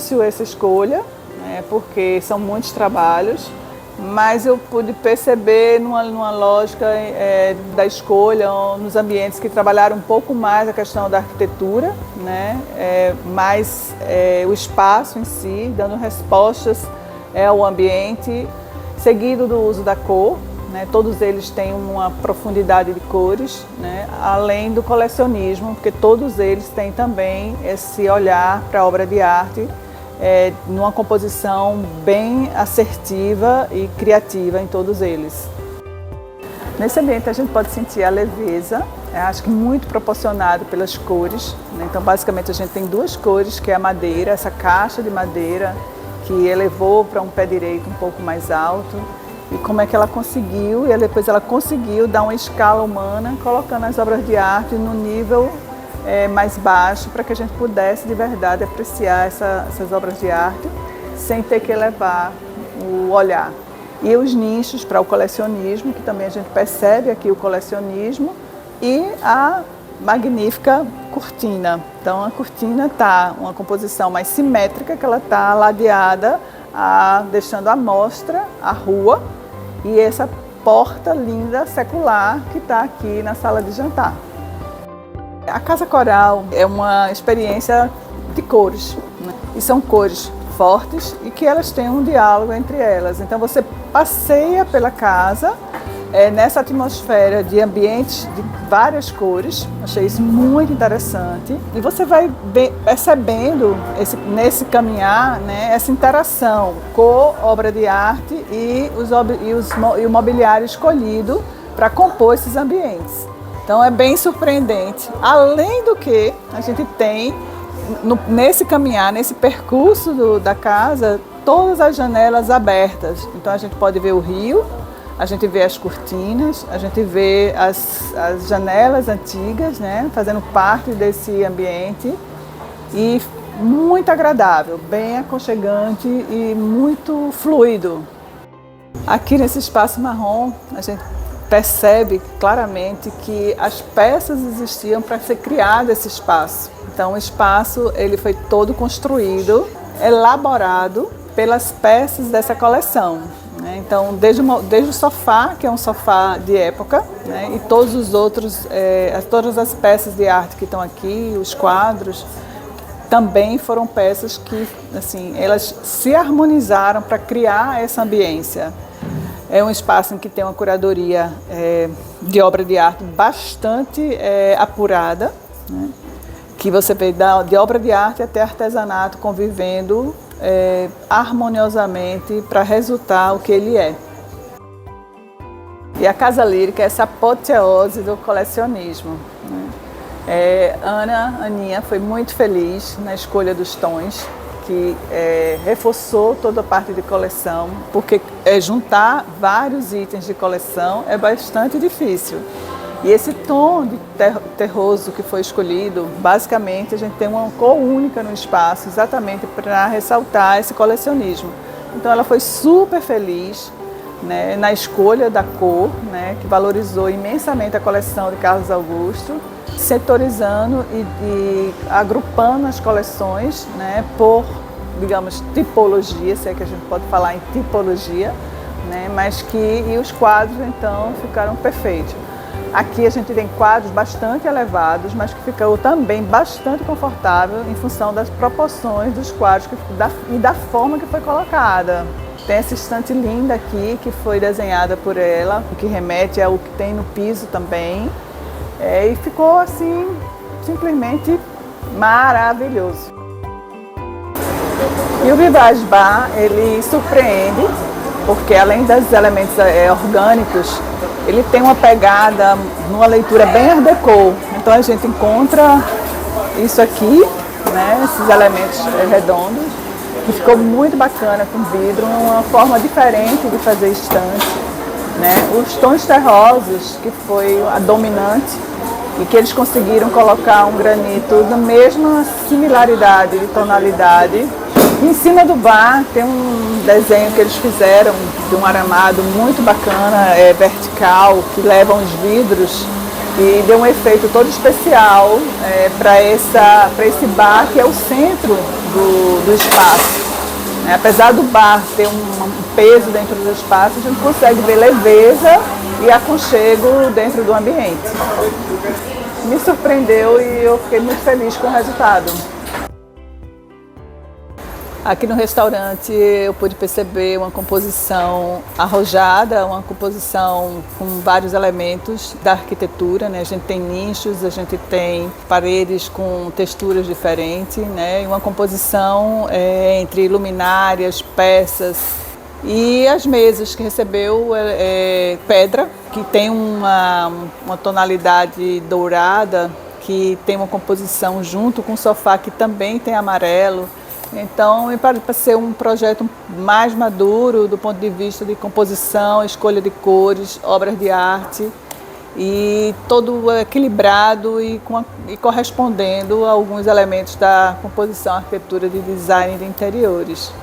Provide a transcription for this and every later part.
difícil essa escolha, né, porque são muitos trabalhos, mas eu pude perceber numa lógica da escolha, nos ambientes que trabalharam um pouco mais a questão da arquitetura, né, mais o espaço em si, dando respostas ao ambiente, seguido do uso da cor. Né, todos eles têm uma profundidade de cores, né, além do colecionismo, porque todos eles têm também esse olhar para a obra de arte, numa composição bem assertiva e criativa em todos eles. Nesse ambiente a gente pode sentir a leveza, acho que muito proporcionado pelas cores, né, então basicamente a gente tem duas cores, que é a madeira, essa caixa de madeira que elevou para um pé direito um pouco mais alto. E como é que ela conseguiu, e depois ela conseguiu dar uma escala humana, colocando as obras de arte no nível mais baixo, para que a gente pudesse de verdade apreciar essas obras de arte, sem ter que elevar o olhar. E os nichos para o colecionismo, que também a gente percebe aqui o colecionismo, e a magnífica cortina. Então a cortina está uma composição mais simétrica, que ela está ladeada, deixando à mostra a rua e essa porta linda secular que está aqui na sala de jantar. A Casa Coral é uma experiência de cores, né? E são cores fortes e que elas têm um diálogo entre elas. Então você passeia pela casa nessa atmosfera de ambientes de várias cores, achei isso muito interessante. E você vai percebendo nesse caminhar, né, essa interação com a obra de arte e o mobiliário escolhido para compor esses ambientes. Então é bem surpreendente. Além do que a gente tem nesse caminhar, nesse percurso da casa, todas as janelas abertas. Então a gente pode ver o rio, a gente vê as cortinas, a gente vê as janelas antigas, né, fazendo parte desse ambiente, e muito agradável, bem aconchegante e muito fluido. Aqui nesse espaço marrom, a gente percebe claramente que as peças existiam para ser criado esse espaço. Então o espaço ele foi todo construído, elaborado pelas peças dessa coleção. Então, desde o sofá, que é um sofá de época, né, e todos os outros, todas as peças de arte que estão aqui, os quadros, também foram peças que, assim, elas se harmonizaram para criar essa ambiência. É um espaço em que tem uma curadoria de obra de arte bastante apurada, né, que você vê de obra de arte até artesanato convivendo harmoniosamente para resultar o que ele é. E a Casa Lírica é essa apoteose do colecionismo, né? Aninha foi muito feliz na escolha dos tons, que reforçou toda a parte de coleção, porque juntar vários itens de coleção é bastante difícil. E esse tom de terroso que foi escolhido, basicamente a gente tem uma cor única no espaço, exatamente para ressaltar esse colecionismo. Então ela foi super feliz, né, na escolha da cor, né, que valorizou imensamente a coleção de Carlos Augusto, setorizando e agrupando as coleções, né, por, digamos, tipologia, se é que a gente pode falar em tipologia, né, e os quadros então ficaram perfeitos. Aqui a gente tem quadros bastante elevados, mas que ficou também bastante confortável em função das proporções dos quadros e da forma que foi colocada. Tem essa estante linda aqui, que foi desenhada por ela, que remete ao que tem no piso também. E ficou assim, simplesmente maravilhoso. E o Vivage Bar, ele surpreende, porque além dos elementos orgânicos, ele tem uma pegada, numa leitura bem art déco. Então a gente encontra isso aqui, né, esses elementos redondos, que ficou muito bacana com vidro, uma forma diferente de fazer estante, né? Os tons terrosos, que foi a dominante, e que eles conseguiram colocar um granito na mesma similaridade de tonalidade. Em cima do bar tem um desenho que eles fizeram de um aramado muito bacana, vertical, que leva uns vidros e deu um efeito todo especial para esse bar, que é o centro do espaço. Apesar do bar ter um peso dentro do espaço, a gente consegue ver leveza e aconchego dentro do ambiente. Me surpreendeu e eu fiquei muito feliz com o resultado. Aqui no restaurante eu pude perceber uma composição arrojada, uma composição com vários elementos da arquitetura, né? A gente tem nichos, a gente tem paredes com texturas diferentes, né? E uma composição entre luminárias, peças e as mesas que recebeu pedra, que tem uma tonalidade dourada, que tem uma composição junto com o sofá que também tem amarelo. Então, para ser um projeto mais maduro do ponto de vista de composição, escolha de cores, obras de arte e todo equilibrado e correspondendo a alguns elementos da composição, arquitetura de design de interiores.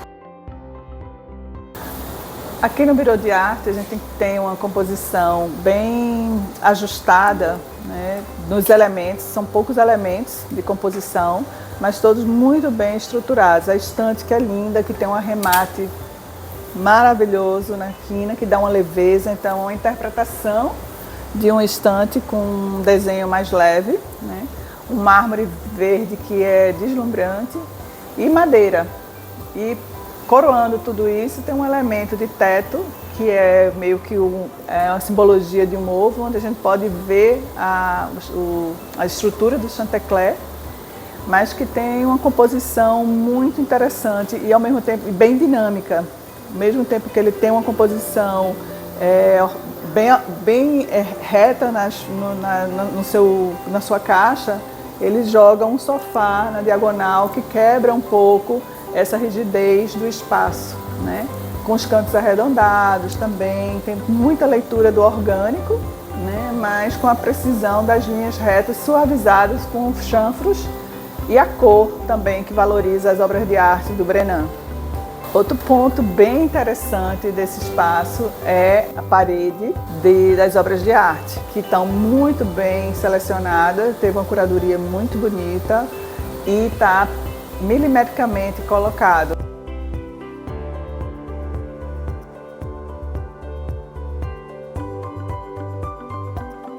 Aqui no Birô de Arte a gente tem uma composição bem ajustada, né, nos elementos, são poucos elementos de composição, mas todos muito bem estruturados. A estante que é linda, que tem um arremate maravilhoso na quina, que dá uma leveza, então uma interpretação de uma estante com um desenho mais leve, né? Um mármore verde que é deslumbrante e madeira. E coroando tudo isso tem um elemento de teto que é meio que uma simbologia de um ovo, onde a gente pode ver a estrutura do Chantecler, mas que tem uma composição muito interessante e ao mesmo tempo bem dinâmica. Ao mesmo tempo que ele tem uma composição bem reta na sua caixa, ele joga um sofá na diagonal que quebra um pouco essa rigidez do espaço, né? Com os cantos arredondados também, tem muita leitura do orgânico, né? Mas com a precisão das linhas retas suavizadas com chanfros e a cor também que valoriza as obras de arte do Brenan. Outro ponto bem interessante desse espaço é a parede das obras de arte, que estão muito bem selecionadas, teve uma curadoria muito bonita e está milimetricamente colocado.